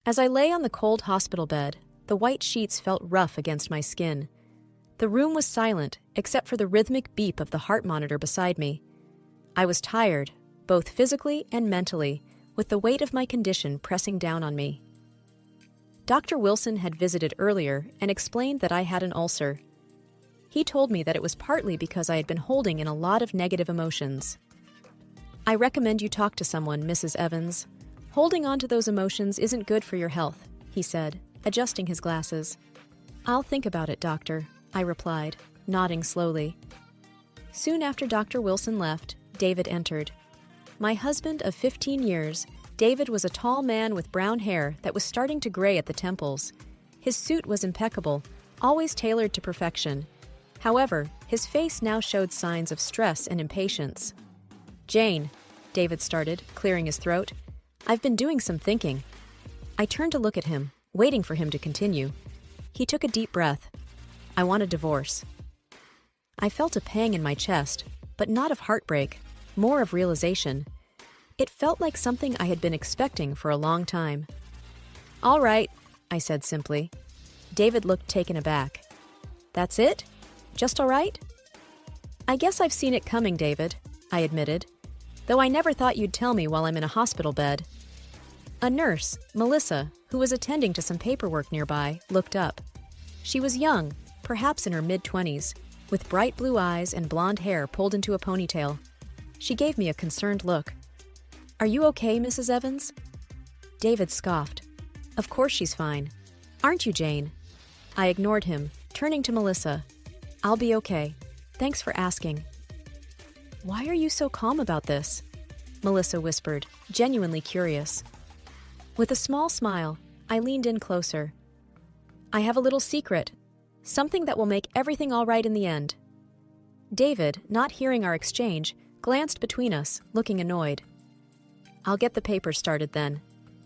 As I lay on the cold hospital bed, the white sheets felt rough against my skin. The room was silent, except for the rhythmic beep of the heart monitor beside me. I was tired, both physically and mentally, with the weight of my condition pressing down on me. Dr. Wilson had visited earlier and explained that I had an ulcer. He told me that it was partly because I had been holding in a lot of negative emotions. "I recommend you talk to someone, Mrs. Evans. Holding on to those emotions isn't good for your health," he said, adjusting his glasses. "I'll think about it, doctor," I replied, nodding slowly. Soon after Dr. Wilson left, David entered. My husband of 15 years, David was a tall man with brown hair that was starting to gray at the temples. His suit was impeccable, always tailored to perfection. However, his face now showed signs of stress and impatience. "Jane," David started, clearing his throat, "I've been doing some thinking." I turned to look at him, waiting for him to continue. He took a deep breath. "I want a divorce." I felt a pang in my chest, but not of heartbreak, more of realization. It felt like something I had been expecting for a long time. "All right," I said simply. David looked taken aback. "That's it? Just all right?" "I guess I've seen it coming, David," I admitted, "though I never thought you'd tell me while I'm in a hospital bed." A nurse, Melissa, who was attending to some paperwork nearby, looked up. She was young, perhaps in her mid-20s, with bright blue eyes and blonde hair pulled into a ponytail. She gave me a concerned look. "Are you okay, Mrs. Evans?" David scoffed. "Of course she's fine. Aren't you, Jane?" I ignored him, turning to Melissa. "I'll be okay. Thanks for asking." "Why are you so calm about this?" Melissa whispered, genuinely curious. With a small smile, I leaned in closer. "I have a little secret, something that will make everything all right in the end." David, not hearing our exchange, glanced between us, looking annoyed. "I'll get the papers started then,"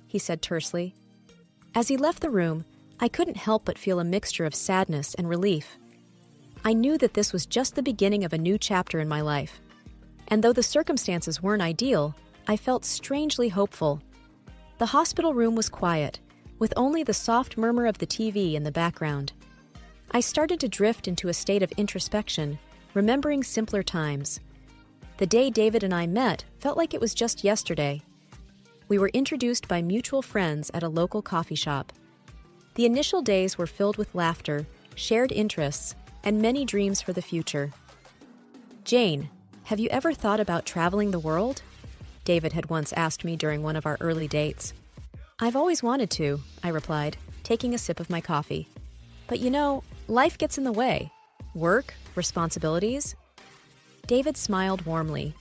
he said tersely. As he left the room, I couldn't help but feel a mixture of sadness and relief. I knew that this was just the beginning of a new chapter in my life. And though the circumstances weren't ideal, I felt strangely hopeful. The hospital room was quiet, with only the soft murmur of the TV in the background. I started to drift into a state of introspection, remembering simpler times. The day David and I met felt like it was just yesterday. We were introduced by mutual friends at a local coffee shop. The initial days were filled with laughter, shared interests, and many dreams for the future. "Jane, have you ever thought about traveling the world?" David had once asked me during one of our early dates. "I've always wanted to," I replied, taking a sip of my coffee. "But you know, life gets in the way. Work, responsibilities." David smiled warmly.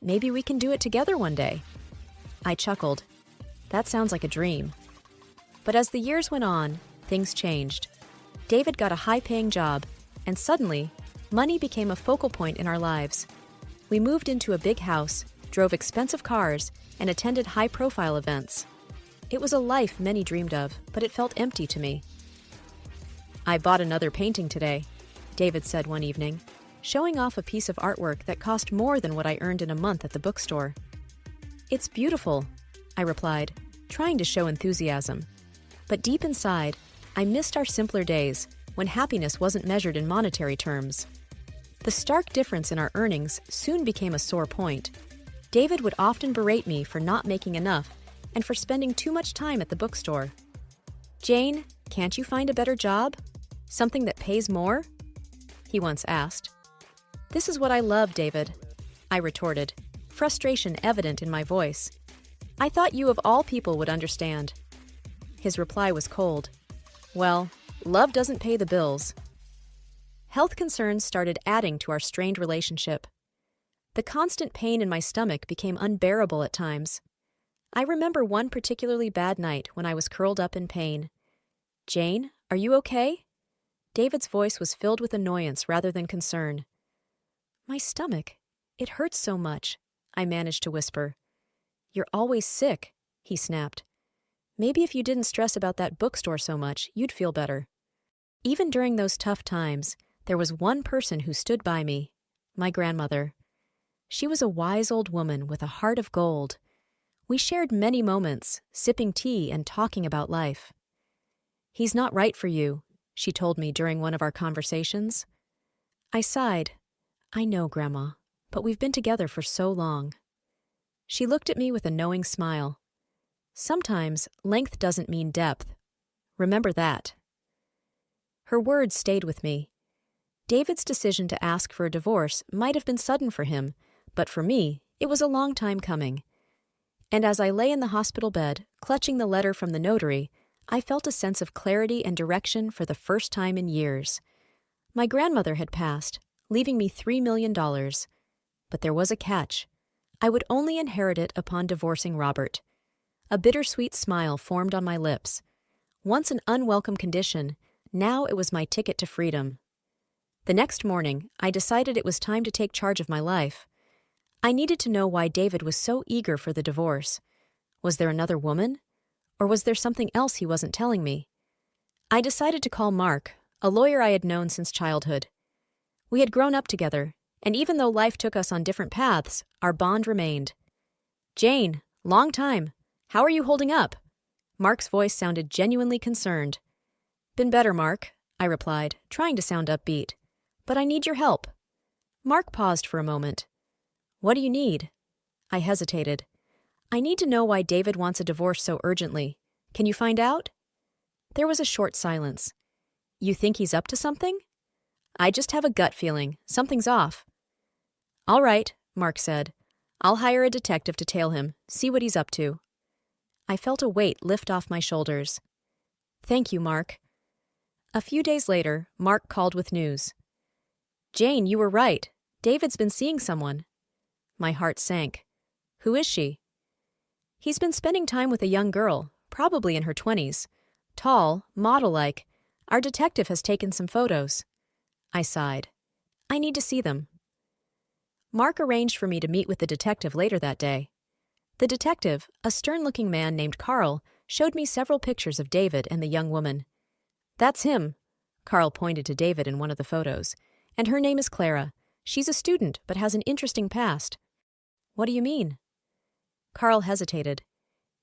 "Maybe we can do it together one day." I chuckled. That sounds like a dream. But as the years went on, things changed. David got a high-paying job, and suddenly, money became a focal point in our lives. We moved into a big house, drove expensive cars, and attended high-profile events. It was a life many dreamed of, but it felt empty to me. "I bought another painting today," David said one evening, showing off a piece of artwork that cost more than what I earned in a month at the bookstore. "It's beautiful," I replied, trying to show enthusiasm. But deep inside, I missed our simpler days, when happiness wasn't measured in monetary terms. The stark difference in our earnings soon became a sore point. David would often berate me for not making enough and for spending too much time at the bookstore. "Jane, can't you find a better job? Something that pays more?" he once asked. "This is what I love, David," I retorted, frustration evident in my voice. "I thought you of all people would understand." His reply was cold. "Well, love doesn't pay the bills." Health concerns started adding to our strained relationship. The constant pain in my stomach became unbearable at times. I remember one particularly bad night when I was curled up in pain. "Jane, are you okay?" David's voice was filled with annoyance rather than concern. "My stomach, it hurts so much," I managed to whisper. "You're always sick," he snapped. "Maybe if you didn't stress about that bookstore so much, you'd feel better." Even during those tough times, there was one person who stood by me, my grandmother. She was a wise old woman with a heart of gold. We shared many moments, sipping tea and talking about life. "He's not right for you," she told me during one of our conversations. I sighed. "I know, Grandma, but we've been together for so long." She looked at me with a knowing smile. "Sometimes length doesn't mean depth. Remember that." Her words stayed with me. David's decision to ask for a divorce might have been sudden for him, but for me, it was a long time coming. And as I lay in the hospital bed, clutching the letter from the notary, I felt a sense of clarity and direction for the first time in years. My grandmother had passed, leaving me $3 million. But there was a catch. I would only inherit it upon divorcing Robert. A bittersweet smile formed on my lips. Once an unwelcome condition, now it was my ticket to freedom. The next morning, I decided it was time to take charge of my life. I needed to know why David was so eager for the divorce. Was there another woman? Or was there something else he wasn't telling me? I decided to call Mark, a lawyer I had known since childhood. We had grown up together, and even though life took us on different paths, our bond remained. "Jane, long time. How are you holding up?" Mark's voice sounded genuinely concerned. "Been better, Mark," I replied, trying to sound upbeat. "But I need your help." Mark paused for a moment. "What do you need?" I hesitated. "I need to know why David wants a divorce so urgently. Can you find out?" There was a short silence. "You think he's up to something?" "I just have a gut feeling. Something's off." "All right," Mark said. "I'll hire a detective to tail him, see what he's up to." I felt a weight lift off my shoulders. "Thank you, Mark." A few days later, Mark called with news. "Jane, you were right. David's been seeing someone." My heart sank. "Who is she?" "He's been spending time with a young girl, probably in her 20s. Tall, model-like. Our detective has taken some photos." I sighed. "I need to see them." Mark arranged for me to meet with the detective later that day. The detective, a stern-looking man named Carl, showed me several pictures of David and the young woman. "That's him." Carl pointed to David in one of the photos. "And her name is Clara. She's a student, but has an interesting past." "What do you mean?" Carl hesitated.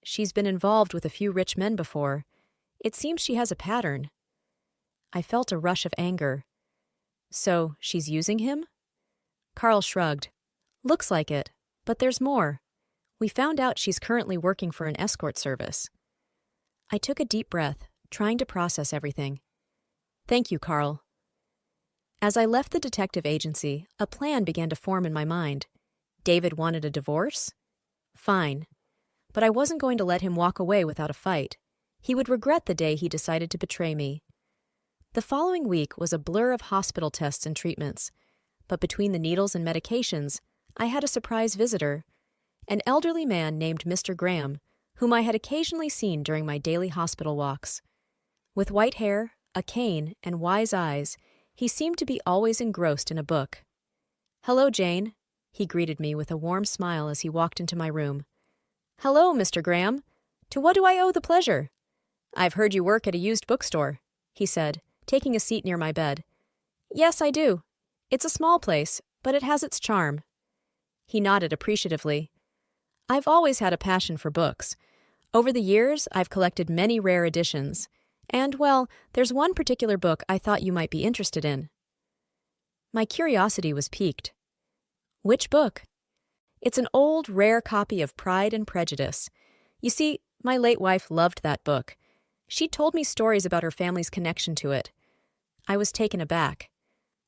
"She's been involved with a few rich men before. It seems she has a pattern." I felt a rush of anger. "So, she's using him?" Carl shrugged. "Looks like it, but there's more. We found out she's currently working for an escort service." I took a deep breath, trying to process everything. "Thank you, Carl." As I left the detective agency, a plan began to form in my mind. David wanted a divorce? Fine. But I wasn't going to let him walk away without a fight. He would regret the day he decided to betray me. The following week was a blur of hospital tests and treatments. But between the needles and medications, I had a surprise visitor, an elderly man named Mr. Graham, whom I had occasionally seen during my daily hospital walks. With white hair, a cane, and wise eyes, he seemed to be always engrossed in a book. "Hello, Jane," he greeted me with a warm smile as he walked into my room. "Hello, Mr. Graham. To what do I owe the pleasure?" "I've heard you work at a used bookstore," he said, taking a seat near my bed. "Yes, I do. It's a small place, but it has its charm." He nodded appreciatively. "I've always had a passion for books. Over the years, I've collected many rare editions. And, well, there's one particular book I thought you might be interested in." My curiosity was piqued. "Which book?" "It's an old, rare copy of Pride and Prejudice. You see, my late wife loved that book. She told me stories about her family's connection to it." I was taken aback.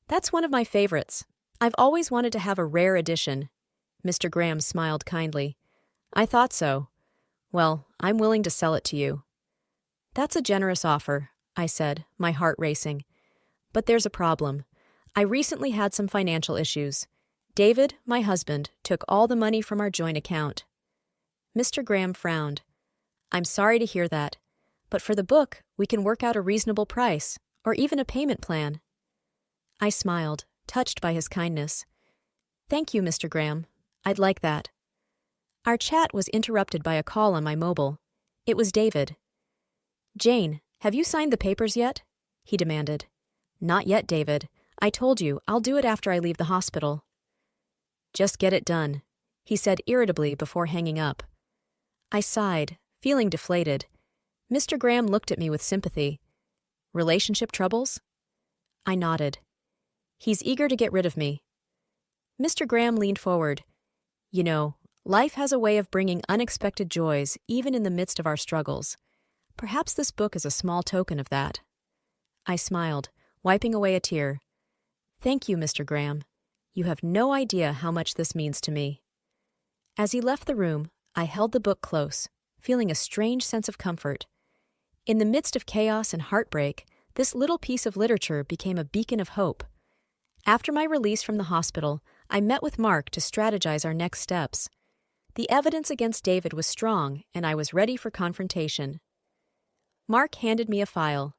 "That's one of my favorites. I've always wanted to have a rare edition." Mr. Graham smiled kindly. "I thought so. Well, I'm willing to sell it to you." "That's a generous offer," I said, my heart racing. "But there's a problem. I recently had some financial issues. David, my husband, took all the money from our joint account." Mr. Graham frowned. "I'm sorry to hear that. But for the book, we can work out a reasonable price, or even a payment plan." I smiled, touched by his kindness. "Thank you, Mr. Graham. I'd like that." Our chat was interrupted by a call on my mobile. It was David. "Jane, have you signed the papers yet?" he demanded. "Not yet, David. I told you, I'll do it after I leave the hospital." "Just get it done," he said irritably before hanging up. I sighed, feeling deflated. Mr. Graham looked at me with sympathy. Relationship troubles? I nodded. He's eager to get rid of me. Mr. Graham leaned forward. You know, life has a way of bringing unexpected joys even in the midst of our struggles. Perhaps this book is a small token of that. I smiled, wiping away a tear. Thank you, Mr. Graham. You have no idea how much this means to me. As he left the room, I held the book close, feeling a strange sense of comfort. In the midst of chaos and heartbreak, this little piece of literature became a beacon of hope. After my release from the hospital, I met with Mark to strategize our next steps. The evidence against David was strong, and I was ready for confrontation. Mark handed me a file.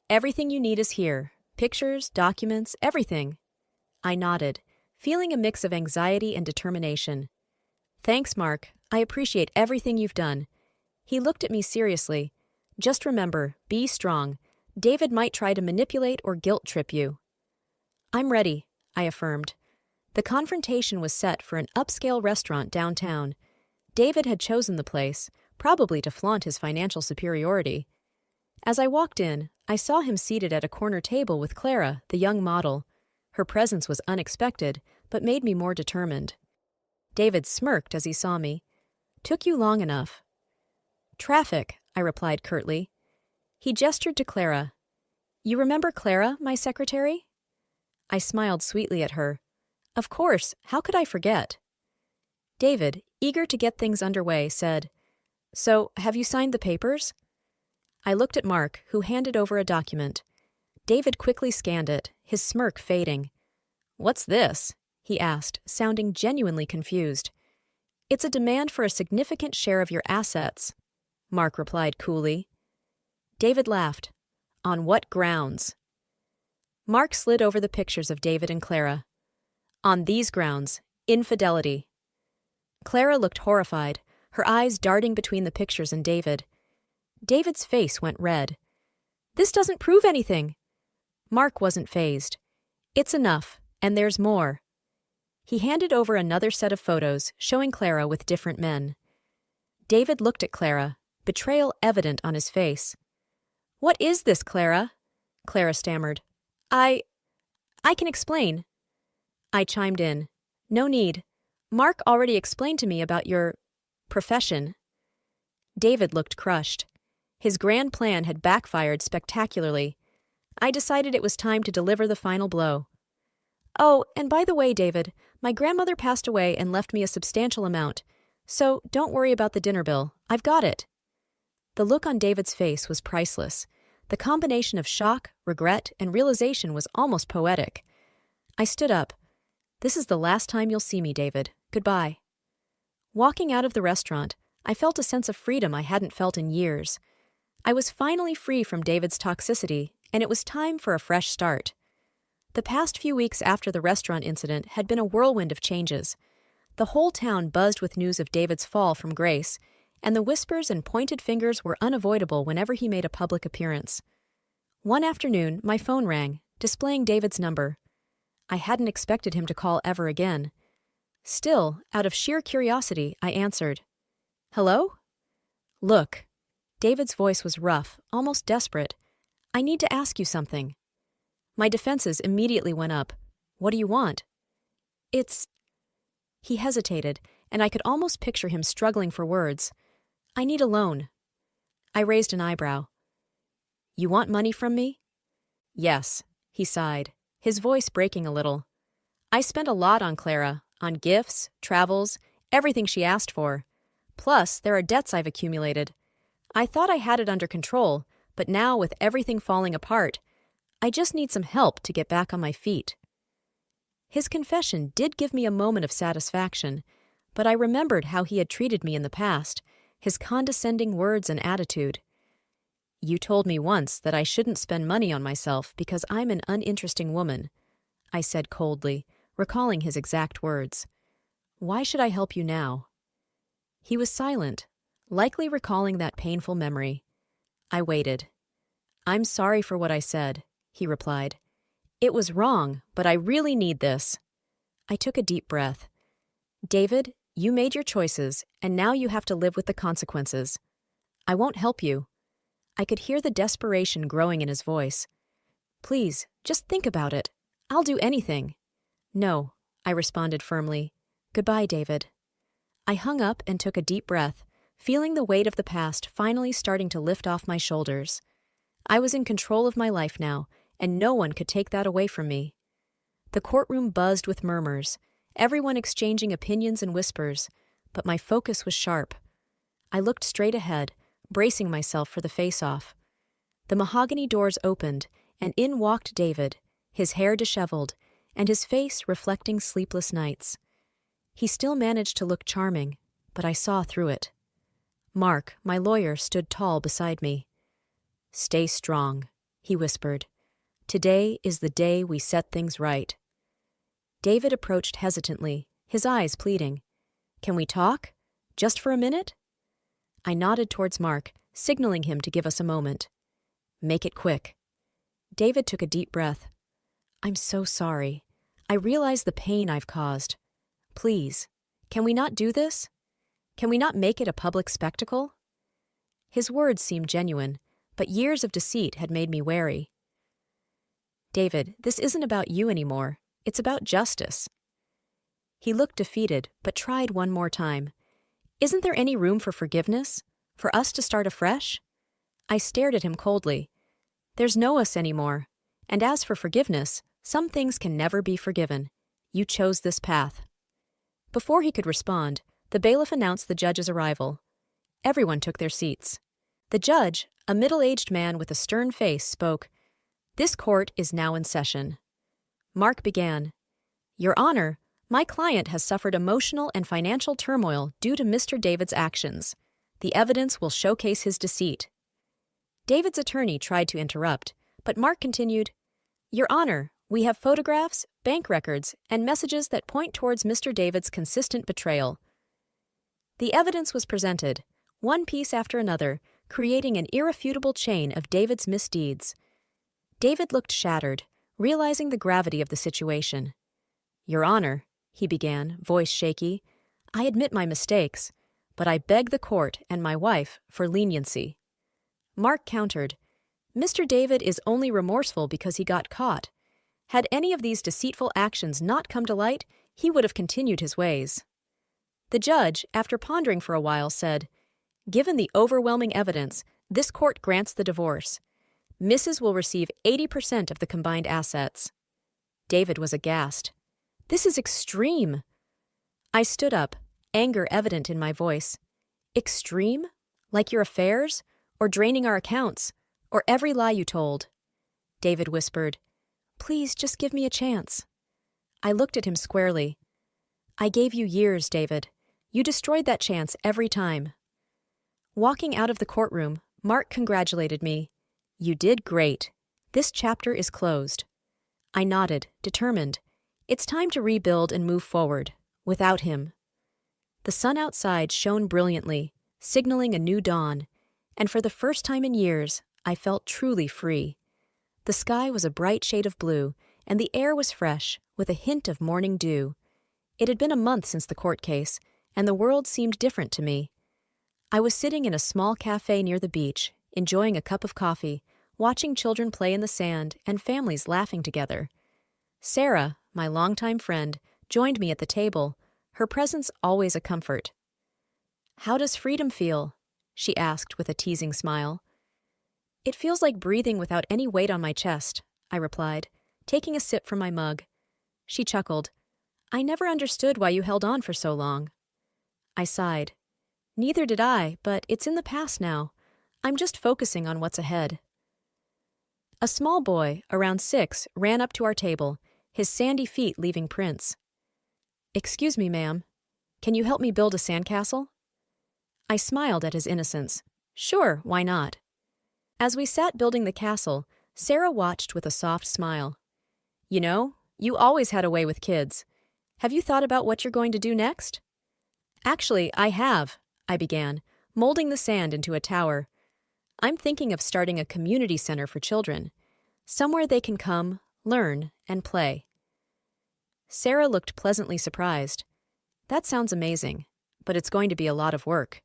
Everything you need is here. Pictures, documents, everything. I nodded, feeling a mix of anxiety and determination. Thanks, Mark. I appreciate everything you've done. He looked at me seriously. Just remember, be strong. David might try to manipulate or guilt trip you. I'm ready, I affirmed. The confrontation was set for an upscale restaurant downtown. David had chosen the place, probably to flaunt his financial superiority. As I walked in, I saw him seated at a corner table with Clara, the young model. Her presence was unexpected, but made me more determined. David smirked as he saw me. Took you long enough. Traffic, I replied curtly. He gestured to Clara. You remember Clara, my secretary? I smiled sweetly at her. Of course, how could I forget? David, eager to get things underway, said, So, have you signed the papers? I looked at Mark, who handed over a document. David quickly scanned it, his smirk fading. What's this? He asked, sounding genuinely confused. It's a demand for a significant share of your assets, Mark replied coolly. David laughed. On what grounds? Mark slid over the pictures of David and Clara. On these grounds, infidelity. Clara looked horrified, her eyes darting between the pictures and David. David's face went red. This doesn't prove anything. Mark wasn't fazed. It's enough, and there's more. He handed over another set of photos, showing Clara with different men. David looked at Clara, betrayal evident on his face. What is this, Clara? Clara stammered. I can explain. I chimed in. No need. Mark already explained to me about your profession. David looked crushed. His grand plan had backfired spectacularly. I decided it was time to deliver the final blow. Oh, and by the way, David, my grandmother passed away and left me a substantial amount. So don't worry about the dinner bill. I've got it. The look on David's face was priceless. The combination of shock, regret, and realization was almost poetic. I stood up. This is the last time you'll see me, David. Goodbye. Walking out of the restaurant, I felt a sense of freedom I hadn't felt in years. I was finally free from David's toxicity, and it was time for a fresh start. The past few weeks after the restaurant incident had been a whirlwind of changes. The whole town buzzed with news of David's fall from grace, and the whispers and pointed fingers were unavoidable whenever he made a public appearance. One afternoon, my phone rang, displaying David's number. I hadn't expected him to call ever again. Still, out of sheer curiosity, I answered. Hello? Look. David's voice was rough, almost desperate. I need to ask you something. My defenses immediately went up. What do you want? He hesitated, and I could almost picture him struggling for words. I need a loan. I raised an eyebrow. You want money from me? Yes, he sighed, his voice breaking a little. I spent a lot on Clara, on gifts, travels, everything she asked for. Plus, there are debts I've accumulated. I thought I had it under control, but now with everything falling apart, I just need some help to get back on my feet. His confession did give me a moment of satisfaction, but I remembered how he had treated me in the past, his condescending words and attitude. You told me once that I shouldn't spend money on myself because I'm an uninteresting woman, I said coldly, recalling his exact words. Why should I help you now? He was silent, likely recalling that painful memory. I waited. I'm sorry for what I said, he replied. It was wrong, but I really need this. I took a deep breath. David, You made your choices, and now you have to live with the consequences. I won't help you." I could hear the desperation growing in his voice. "Please, just think about it. I'll do anything." "No," I responded firmly. "Goodbye, David." I hung up and took a deep breath, feeling the weight of the past finally starting to lift off my shoulders. I was in control of my life now, and no one could take that away from me. The courtroom buzzed with murmurs, everyone exchanging opinions and whispers, but my focus was sharp. I looked straight ahead, bracing myself for the face-off. The mahogany doors opened, and in walked David, his hair disheveled, and his face reflecting sleepless nights. He still managed to look charming, but I saw through it. Mark, my lawyer, stood tall beside me. "Stay strong," he whispered. "Today is the day we set things right." David approached hesitantly, his eyes pleading. "Can we talk? Just for a minute?" I nodded towards Mark, signaling him to give us a moment. "Make it quick." David took a deep breath. "I'm so sorry. I realize the pain I've caused. Please, can we not do this? Can we not make it a public spectacle?" His words seemed genuine, but years of deceit had made me wary. "David, this isn't about you anymore. It's about justice." He looked defeated, but tried one more time. "Isn't there any room for forgiveness? For us to start afresh?" I stared at him coldly. "There's no us anymore. And as for forgiveness, some things can never be forgiven. You chose this path." Before he could respond, the bailiff announced the judge's arrival. Everyone took their seats. The judge, a middle-aged man with a stern face, spoke. "This court is now in session." Mark began. "Your Honor, my client has suffered emotional and financial turmoil due to Mr. David's actions. The evidence will showcase his deceit." David's attorney tried to interrupt, but Mark continued, "Your Honor, we have photographs, bank records, and messages that point towards Mr. David's consistent betrayal." The evidence was presented, one piece after another, creating an irrefutable chain of David's misdeeds. David looked shattered, realizing the gravity of the situation. "Your Honor," he began, voice shaky, "I admit my mistakes, but I beg the court and my wife for leniency." Mark countered, "Mr. David is only remorseful because he got caught. Had any of these deceitful actions not come to light, he would have continued his ways." The judge, after pondering for a while, said, "Given the overwhelming evidence, this court grants the divorce. Mrs. will receive 80% of the combined assets." David was aghast. "This is extreme." I stood up, anger evident in my voice. "Extreme? Like your affairs? Or draining our accounts? Or every lie you told?" David whispered, "Please just give me a chance." I looked at him squarely. "I gave you years, David. You destroyed that chance every time." Walking out of the courtroom, Mark congratulated me. "You did great. This chapter is closed." I nodded, determined. It's time to rebuild and move forward, without him. The sun outside shone brilliantly, signaling a new dawn, and for the first time in years, I felt truly free. The sky was a bright shade of blue, and the air was fresh, with a hint of morning dew. It had been a month since the court case, and the world seemed different to me. I was sitting in a small cafe near the beach, enjoying a cup of coffee, watching children play in the sand and families laughing together. Sarah, my longtime friend, joined me at the table, her presence always a comfort. "How does freedom feel?" she asked with a teasing smile. "It feels like breathing without any weight on my chest," I replied, taking a sip from my mug. She chuckled. "I never understood why you held on for so long." I sighed. "Neither did I, but it's in the past now. I'm just focusing on what's ahead." A small boy, around 6, ran up to our table, his sandy feet leaving prints. "Excuse me, ma'am. Can you help me build a sandcastle?" I smiled at his innocence. "Sure, why not?" As we sat building the castle, Sarah watched with a soft smile. "You know, you always had a way with kids. Have you thought about what you're going to do next?" "Actually, I have," I began, molding the sand into a tower. "I'm thinking of starting a community center for children, somewhere they can come, learn, and play." Sarah looked pleasantly surprised. "That sounds amazing. but it's going to be a lot of work.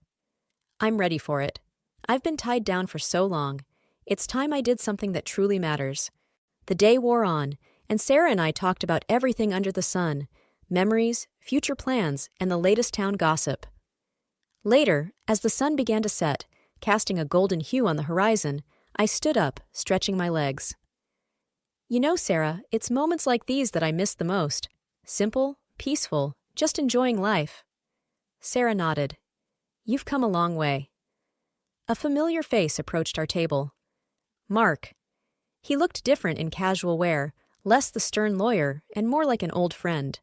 I'm ready for it. I've been tied down for so long. It's time I did something that truly matters. The day wore on, and Sarah and I talked about everything under the sun, memories, future plans, and the latest town gossip. Later, as the sun began to set, casting a golden hue on the horizon, I stood up, stretching my legs. You know, Sarah, it's moments like these that I miss the most. Simple, peaceful, just enjoying life. Sarah nodded. You've come a long way. A familiar face approached our table. Mark. He looked different in casual wear, less the stern lawyer and more like an old friend.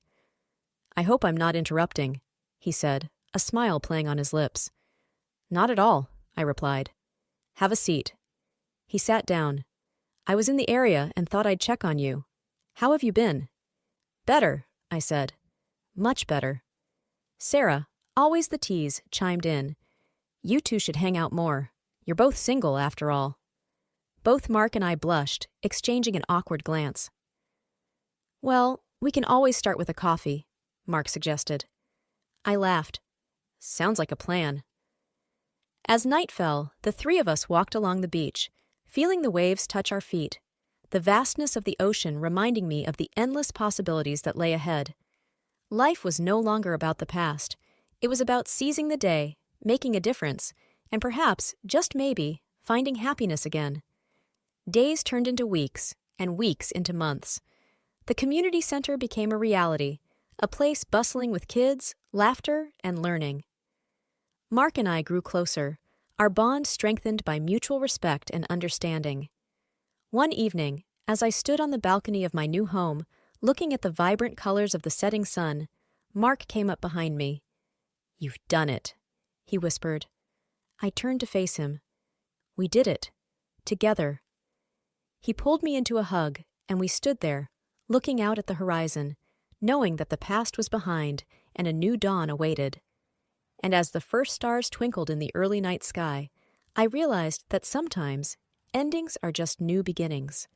I hope I'm not interrupting, he said, a smile playing on his lips. Not at all, I replied. Have a seat. He sat down. I was in the area and thought I'd check on you. How have you been? Better, I said. Much better. Sarah, always the tease, chimed in. You two should hang out more. You're both single, after all. Both Mark and I blushed, exchanging an awkward glance. Well, we can always start with a coffee, Mark suggested. I laughed. Sounds like a plan. As night fell, the three of us walked along the beach, feeling the waves touch our feet, the vastness of the ocean reminding me of the endless possibilities that lay ahead. Life was no longer about the past. It was about seizing the day, making a difference, and perhaps, just maybe, finding happiness again. Days turned into weeks, and weeks into months. The community center became a reality, a place bustling with kids, laughter, and learning. Mark and I grew closer, our bond strengthened by mutual respect and understanding. One evening, as I stood on the balcony of my new home, looking at the vibrant colors of the setting sun, Mark came up behind me. You've done it, he whispered. I turned to face him. We did it. Together. He pulled me into a hug, and we stood there, looking out at the horizon, knowing that the past was behind and a new dawn awaited. And as the first stars twinkled in the early night sky, I realized that sometimes endings are just new beginnings.